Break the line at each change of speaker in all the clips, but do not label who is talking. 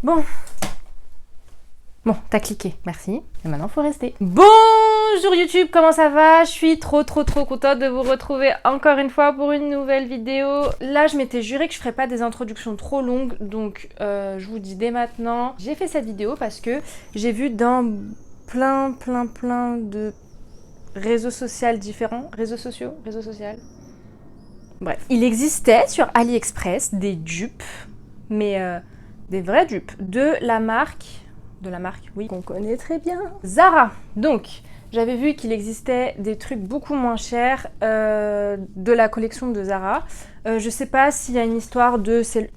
Bon, t'as cliqué, merci. Et maintenant, faut rester. Bonjour YouTube, comment ça va? Je suis trop contente de vous retrouver encore une fois pour une nouvelle vidéo. Là, je m'étais juré que je ferais pas des introductions trop longues, donc je vous dis dès maintenant. J'ai fait cette vidéo parce que j'ai vu dans plein de réseaux sociaux différents. Réseaux sociaux? Bref, il existait sur AliExpress des dupes, mais des vrais dupes de la marque, oui, qu'on connaît très bien, Zara. Donc, j'avais vu qu'il existait des trucs beaucoup moins chers de la collection de Zara. Je sais pas s'il y a une histoire de... c'est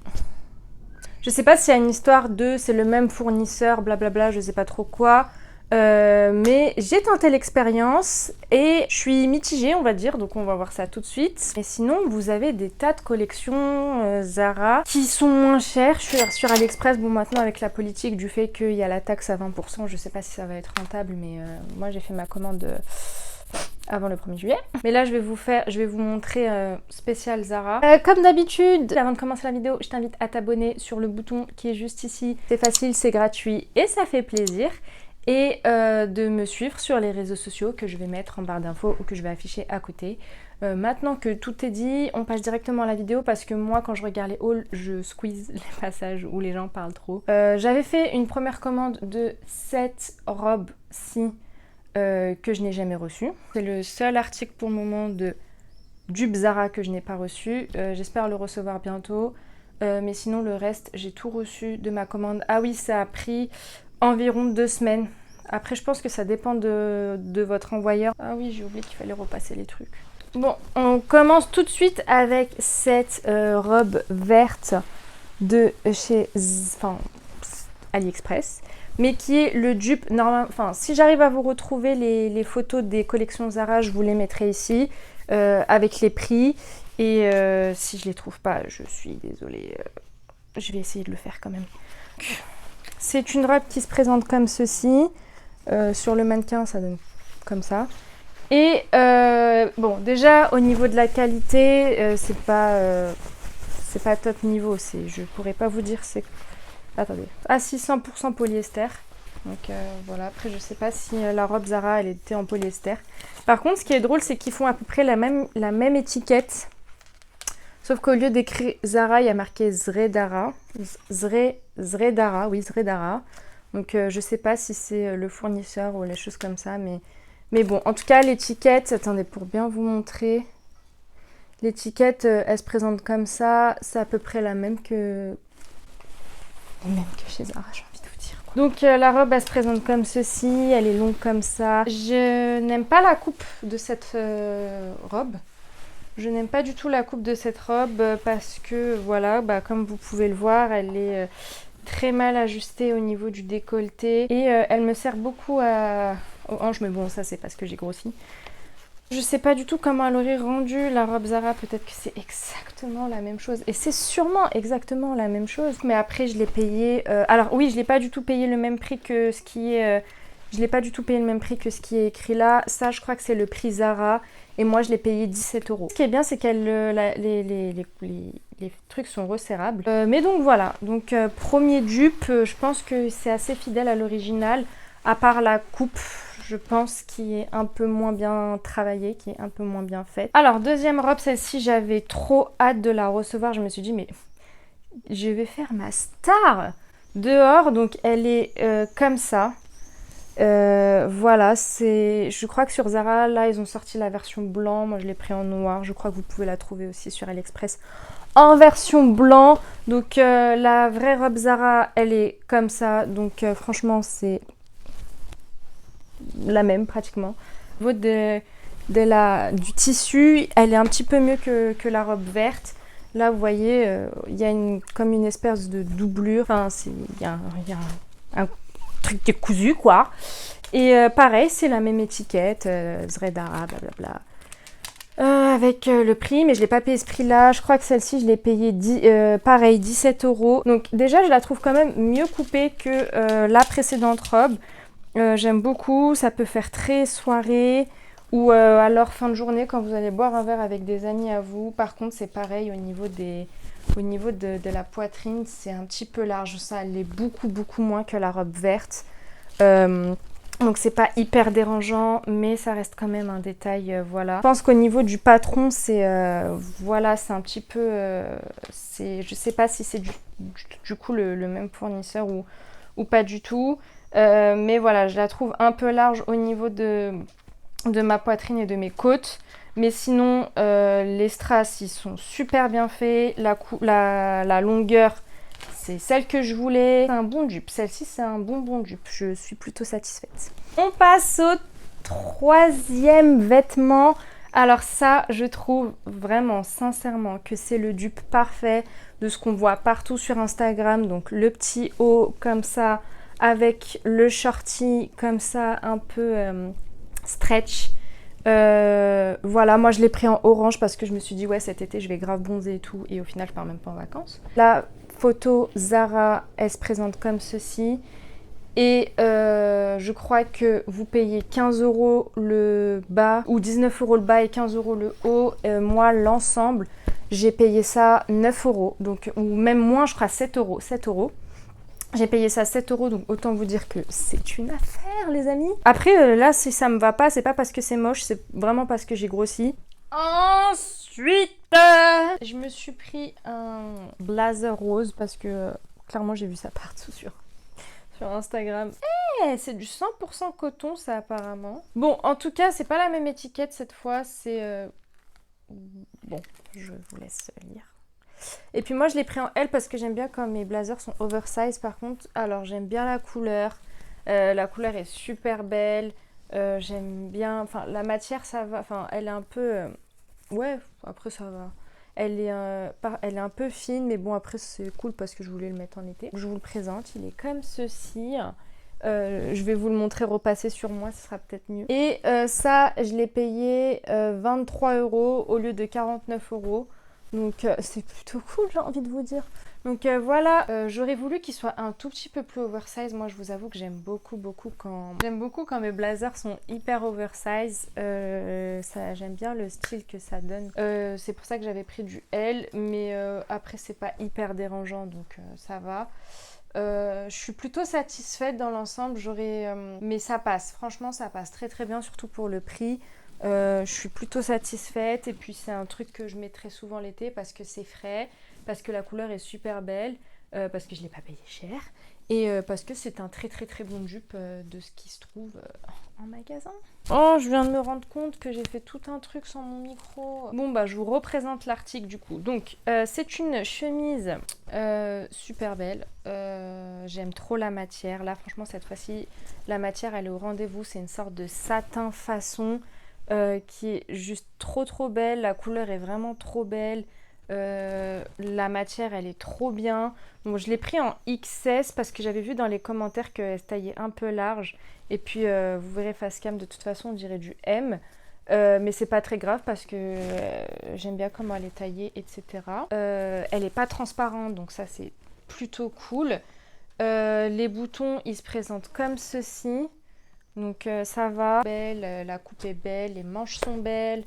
le même fournisseur, blablabla, je sais pas trop quoi. Mais j'ai tenté l'expérience et je suis mitigée, on va dire, donc on va voir ça tout de suite. Et sinon, vous avez des tas de collections Zara qui sont moins chères. Je suis sur AliExpress, bon maintenant avec la politique du fait qu'il y a la taxe à 20%, je sais pas si ça va être rentable, mais moi j'ai fait ma commande avant le 1er juillet. Mais là je vais vous montrer spécial Zara. Comme d'habitude, avant de commencer la vidéo, je t'invite à t'abonner sur le bouton qui est juste ici. C'est facile, c'est gratuit et ça fait plaisir. Et de me suivre sur les réseaux sociaux que je vais mettre en barre d'infos ou que je vais afficher à côté. Maintenant que tout est dit, on passe directement à la vidéo parce que moi quand je regarde les hauls, je squeeze les passages où les gens parlent trop. J'avais fait une première commande de cette robe-ci que je n'ai jamais reçue. C'est le seul article pour le moment de dupe Zara que je n'ai pas reçu. J'espère le recevoir bientôt. Mais sinon le reste, j'ai tout reçu de ma commande. Ah oui, ça a pris environ 2 semaines. Après, je pense que ça dépend de votre envoyeur. Ah oui, j'ai oublié qu'il fallait repasser les trucs. Bon, on commence tout de suite avec cette robe verte de chez AliExpress, mais qui est le dupe normal. Enfin, si j'arrive à vous retrouver les photos des collections Zara, je vous les mettrai ici avec les prix. Et si je les trouve pas, je suis désolée. Je vais essayer de le faire quand même. C'est une robe qui se présente comme ceci. Sur le mannequin, ça donne comme ça. Et bon, déjà au niveau de la qualité, c'est pas top niveau. Je pourrais pas vous dire c'est. Attendez. Ah si, 100% polyester. Donc voilà. Après, je sais pas si la robe Zara elle était en polyester. Par contre, ce qui est drôle, c'est qu'ils font à peu près la même étiquette. Sauf qu'au lieu d'écrire Zara, il y a marqué Zredara. Zredara, oui, Zredara. Donc je sais pas si c'est le fournisseur ou les choses comme ça, mais bon, en tout cas l'étiquette, attendez pour bien vous montrer, l'étiquette elle se présente comme ça, c'est à peu près la même que chez Zara, j'ai envie de vous dire, quoi. Donc la robe elle se présente comme ceci, elle est longue comme ça. Je n'aime pas la coupe de cette robe. Je n'aime pas du tout la coupe de cette robe parce que voilà, bah, comme vous pouvez le voir, elle est très mal ajustée au niveau du décolleté et elle me sert beaucoup aux hanches, mais bon ça c'est parce que j'ai grossi. Je sais pas du tout comment elle aurait rendu la robe Zara, peut-être que c'est exactement la même chose et c'est sûrement exactement la même chose, mais après je l'ai payé, alors oui je l'ai pas du tout payé le même prix que ce qui est, ce qui est écrit là. Ça je crois que c'est le prix Zara. Et moi, je l'ai payé 17 €. Ce qui est bien, c'est que les trucs sont resserrables. Mais donc voilà, donc premier dupe, je pense que c'est assez fidèle à l'original, à part la coupe, je pense, qui est un peu moins bien travaillée, qui est un peu moins bien faite. Alors, deuxième robe, celle-ci, j'avais trop hâte de la recevoir. Je me suis dit, mais je vais faire ma star dehors. Donc, elle est comme ça. Voilà, je crois que sur Zara, là, ils ont sorti la version blanc. Moi, je l'ai pris en noir. Je crois que vous pouvez la trouver aussi sur AliExpress en version blanc. Donc, la vraie robe Zara, elle est comme ça. Donc, franchement, c'est la même pratiquement. Au niveau du tissu, elle est un petit peu mieux que la robe verte. Là, vous voyez, il y a comme une espèce de doublure. Enfin, il y a un truc qui est cousu, quoi. Et pareil, c'est la même étiquette, Zredara, blablabla. Avec le prix, mais je ne l'ai pas payé ce prix-là. Je crois que celle-ci, je l'ai payée pareil, 17 €. Donc déjà, je la trouve quand même mieux coupée que la précédente robe. J'aime beaucoup, ça peut faire très soirée ou alors fin de journée quand vous allez boire un verre avec des amis à vous. Par contre, c'est pareil au niveau Au niveau de la poitrine, c'est un petit peu large. Ça l'est beaucoup moins que la robe verte. Donc c'est pas hyper dérangeant, mais ça reste quand même un détail, voilà. Je pense qu'au niveau du patron, c'est voilà, c'est un petit peu, je sais pas si c'est du coup le même fournisseur ou pas du tout, mais voilà, je la trouve un peu large au niveau de ma poitrine et de mes côtes. Mais sinon, les strass, ils sont super bien faits. La longueur, c'est celle que je voulais. C'est un bon dupe. Celle-ci, c'est un bon dupe. Je suis plutôt satisfaite. On passe au troisième vêtement. Alors ça, je trouve vraiment, sincèrement, que c'est le dupe parfait de ce qu'on voit partout sur Instagram. Donc le petit haut comme ça, avec le shorty comme ça, un peu stretch. Voilà, moi je l'ai pris en orange parce que je me suis dit ouais, cet été je vais grave bronzer et tout, et au final je pars même pas en vacances. La photo Zara, elle se présente comme ceci, et je crois que vous payez 15 € le bas, ou 19 € le bas et 15 € le haut. Moi l'ensemble, j'ai payé ça 9 €, donc, ou même moins, je crois 7 €. 7 €. J'ai payé ça 7 €, donc autant vous dire que c'est une affaire, les amis. Après, là, si ça me va pas, c'est pas parce que c'est moche, c'est vraiment parce que j'ai grossi. Ensuite, je me suis pris un blazer rose parce que clairement, j'ai vu ça partout sur Instagram. C'est du 100% coton, ça, apparemment. Bon, en tout cas, c'est pas la même étiquette cette fois, c'est... Bon, je vous laisse lire. Et puis moi je l'ai pris en L parce que j'aime bien quand mes blazers sont oversize par contre. Alors j'aime bien la couleur est super belle, j'aime bien, enfin la matière ça va, enfin elle est un peu, ouais après ça va. Elle est un peu fine, mais bon après c'est cool parce que je voulais le mettre en été. Je vous le présente, il est comme ceci. Je vais vous le montrer repasser sur moi, ce sera peut-être mieux. Et ça je l'ai payé 23 € au lieu de 49 €. Donc c'est plutôt cool, j'ai envie de vous dire. Donc voilà, j'aurais voulu qu'il soit un tout petit peu plus oversize. Moi je vous avoue que j'aime beaucoup quand mes blazers sont hyper oversize. J'aime bien le style que ça donne. C'est pour ça que j'avais pris du L, mais après c'est pas hyper dérangeant, donc ça va. Je suis plutôt satisfaite dans l'ensemble, mais ça passe, franchement ça passe très bien, surtout pour le prix. Je suis plutôt satisfaite, et puis c'est un truc que je mets très souvent l'été parce que c'est frais, parce que la couleur est super belle, parce que je ne l'ai pas payé cher, et parce que c'est un très bon dupe de ce qui se trouve en magasin. Oh, je viens de me rendre compte que j'ai fait tout un truc sans mon micro. Bon bah je vous représente l'article du coup. Donc c'est une chemise super belle. J'aime trop la matière. Là franchement cette fois-ci la matière elle est au rendez-vous. C'est une sorte de satin façon. Qui est juste trop belle, la couleur est vraiment trop belle, la matière elle est trop bien. Bon, je l'ai pris en XS parce que j'avais vu dans les commentaires qu'elle se taillait un peu large, et puis vous verrez face cam, de toute façon on dirait du M, mais c'est pas très grave parce que j'aime bien comment elle est taillée, etc. Elle est pas transparente, donc ça c'est plutôt cool. Les boutons ils se présentent comme ceci. Donc ça va, belle, la coupe est belle, les manches sont belles,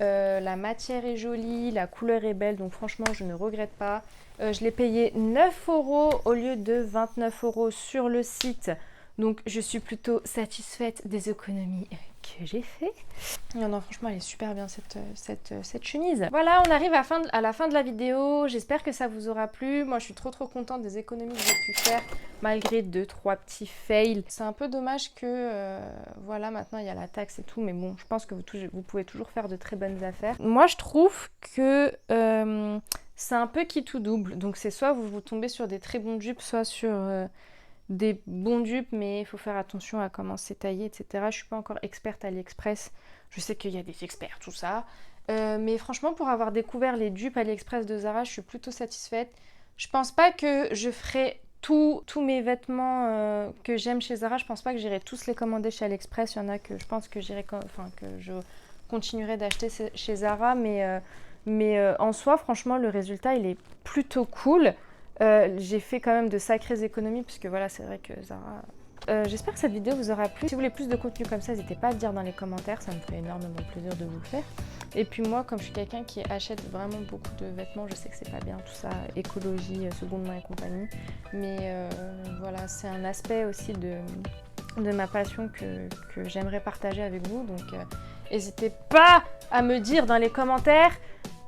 la matière est jolie, la couleur est belle, donc franchement je ne regrette pas. Je l'ai payé 9 € au lieu de 29 € sur le site, donc je suis plutôt satisfaite des économies que j'ai fait. Non, franchement elle est super bien cette chemise. Voilà, on arrive à la fin de la vidéo, j'espère que ça vous aura plu. Moi je suis trop contente des économies que j'ai pu faire malgré 2-3 petits fails. C'est un peu dommage que voilà, maintenant il y a la taxe et tout, mais bon je pense que vous pouvez toujours faire de très bonnes affaires. Moi je trouve que c'est un peu qui tout double, donc c'est soit vous tombez sur des très bons dupes, soit sur des bons dupes, mais il faut faire attention à comment c'est taillé, etc. Je suis pas encore experte AliExpress, je sais qu'il y a des experts, tout ça, mais franchement pour avoir découvert les dupes AliExpress de Zara, je suis plutôt satisfaite. Je pense pas que je ferai tous mes vêtements que j'aime chez Zara, je pense pas que j'irai tous les commander chez AliExpress. Il y en a que je pense que que je continuerai d'acheter chez Zara, mais en soi franchement le résultat il est plutôt cool. J'ai fait quand même de sacrées économies puisque voilà, c'est vrai que Zara... J'espère que cette vidéo vous aura plu. Si vous voulez plus de contenu comme ça, n'hésitez pas à le dire dans les commentaires, ça me ferait énormément plaisir de vous le faire. Et puis moi, comme je suis quelqu'un qui achète vraiment beaucoup de vêtements, je sais que c'est pas bien tout ça, écologie, seconde main et compagnie. Mais voilà, c'est un aspect aussi de ma passion que j'aimerais partager avec vous. Donc n'hésitez pas à me dire dans les commentaires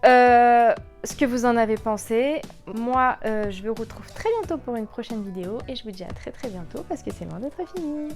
ce que vous en avez pensé. Moi, je vous retrouve très bientôt pour une prochaine vidéo et je vous dis à très bientôt parce que c'est loin d'être fini.